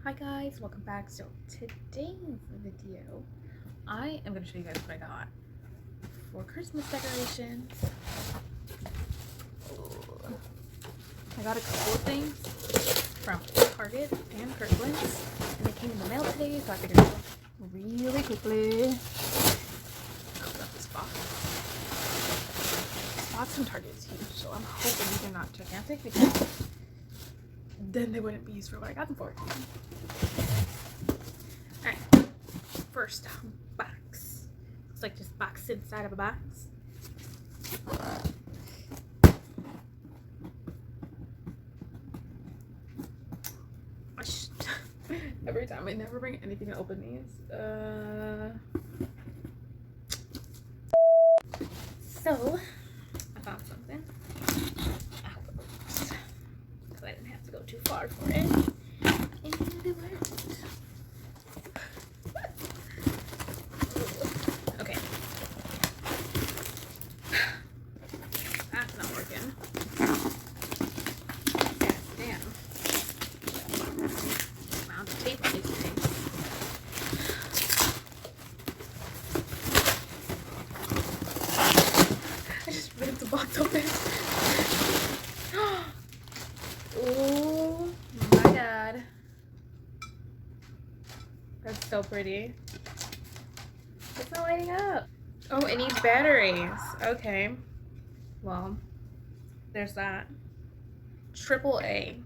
Hi guys, welcome back. So today's video, I am going to show you guys what I got for Christmas decorations. I got a couple of things from Target and Kirkland, and they came in the mail today, so I figured I'd really quickly open up this box. This box from Target is huge, so I'm hoping these are not gigantic because then they wouldn't be used for what I got them for. Alright, first box. Looks like just box inside of a box. Every time I never bring anything to open these. So I found something. Because I didn't have to go too far for it. And it worked. Okay. That's not working. Damn. Amount of tape on these things. I just ripped the box open. Oh my god. That's so pretty. It's not lighting up. Oh, it needs batteries. Okay. Well, there's that. AAA.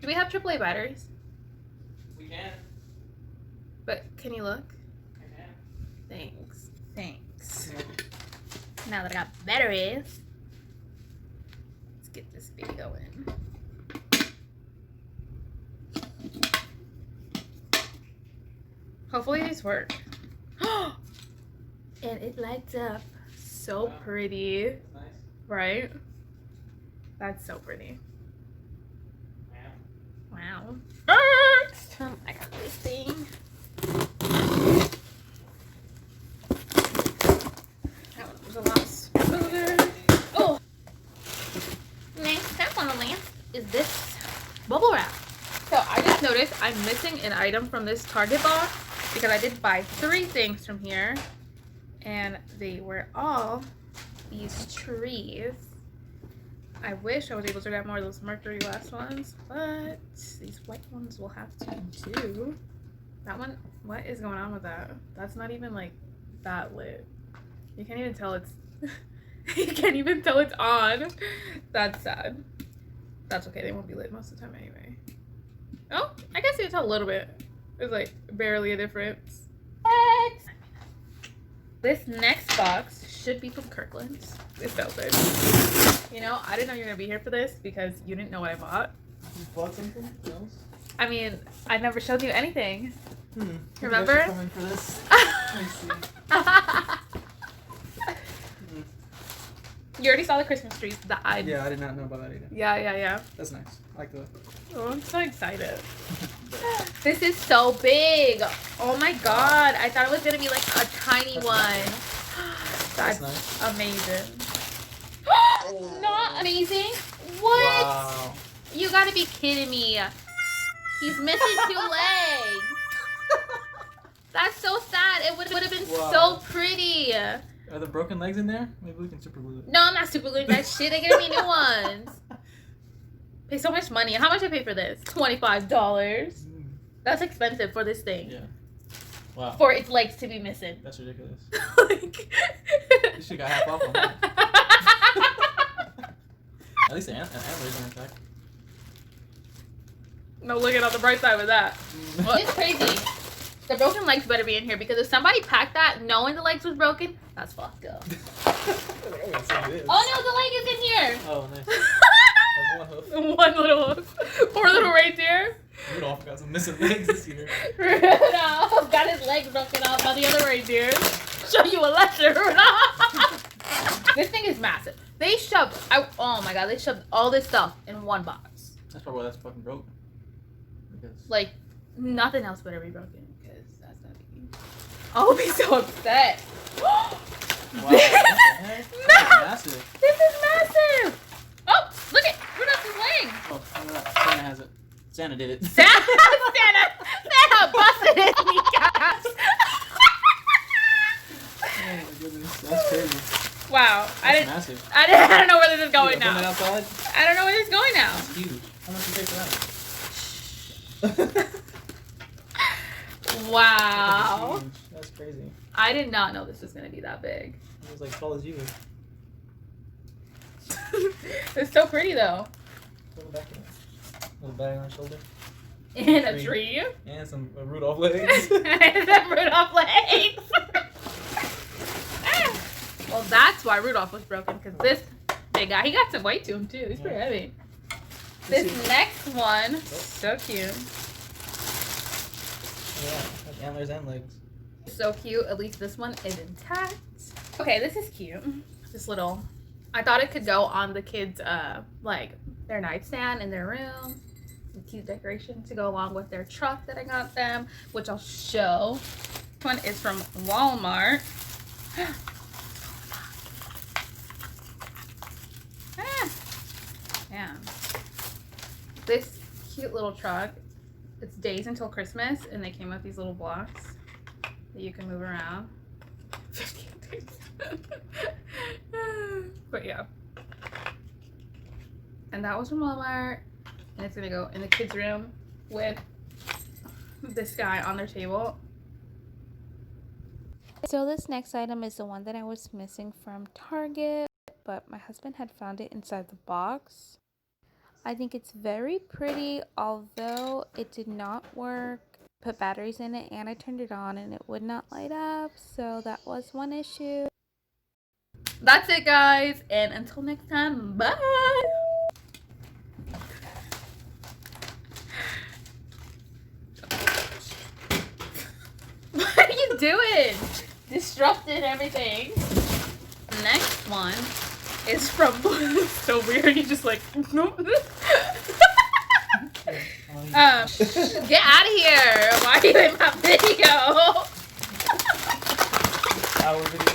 Do we have AAA batteries? We can. But can you look? I can. Thanks. Thanks. Now that I got batteries, let's get this baby going. Hopefully these work. And it lights up. So Wow. pretty. That's nice. Right? That's so pretty. Yeah. Wow. First, I got this thing. That one was a lot smoother. Oh! Next up on the list is this bubble wrap. So I just noticed I'm missing an item from this Target box because I did buy 3 things from here. And they were all these trees. I wish I was able to grab more of those mercury glass ones, but these white ones will have to do. That one, what is going on with that? That's not even like that lit. You can't even tell it's, you can't even tell it's on. That's sad. That's okay, they won't be lit most of the time anyway. Oh, I guess you can tell a little bit. There's like barely a difference. What? This next box should be from Kirkland. It felt good. You know, I didn't know you were going to be here for this because you didn't know what I bought. You bought something else? I mean, I never showed you anything. Remember? Remember? Coming for this. Let me see. You already saw the Christmas trees. Yeah, I did not know about that either. Yeah. That's nice. I like that. Oh, I'm so excited. This is so big. Oh my god. I thought it was going to be like a tiny one. That's nice. Amazing. Not amazing? What? Wow. You gotta be kidding me. He's missing 2 legs. That's so sad. It would have been so pretty. Are the broken legs in there? Maybe we can super glue it. No, I'm not super gluing that shit. They're gonna be new ones. Pay so much money. How much I pay for this? $25. That's expensive for this thing. Yeah. Wow. For its legs to be missing. That's ridiculous. Like... You should got half off on that. At least the antlers are intact. No looking on the bright side with that. It's crazy. The broken legs better be in here because if somebody packed that knowing the legs was broken, that's fucked up. Oh no, the leg is in here. Oh, nice. That's one hoof. One little hoof. Poor little reindeer. Rudolph got some missing legs this year. Rudolph got his legs broken off by the other reindeer. Show you a lesson, Rudolph. This thing is massive. They shoved, oh my god, they shoved all this stuff in one box. That's probably why that's fucking broke. Because Like, nothing else better be broken, because that's not big. I'll be so upset. wow, what the heck? That's massive. This is massive. Santa did it. Santa busted his kneecaps. Oh my goodness, that's crazy. Wow, That's massive. I don't know where this is going You open it now. outside? I don't know where this is going now. It's huge. How much did you pay for that? Wow. Huge. That's crazy. I did not know this was gonna be that big. It was like tall as you. It's so pretty though. Little back in it. Little bag on her shoulder. And a tree. And some Rudolph legs. And some Rudolph legs. Well, that's why Rudolph was broken, because this big guy, he got some weight to him too. He's pretty heavy. This next one, so cute. Yeah, has antlers and legs. So cute. At least this one is intact. Okay, this is cute. This little, I thought it could go on the kids' like their nightstand in their room. Some cute decoration to go along with their truck that I got them, which I'll show. This one is from Walmart. Yeah. This cute little truck. It's days until Christmas, and they came with these little blocks that you can move around. 15 days. But yeah. And that was from Walmart. And it's gonna go in the kids' room with this guy on their table. So this next item is the one that I was missing from Target, but my husband had found it inside the box. I think it's very pretty, although it did not work. Put batteries in it and I turned it on and it would not light up, so that was one issue. That's it, guys, and until next time, bye. What are you doing? Disrupted everything. Next one is from so weird. You just like get out of here. Why are you in my video? Our video.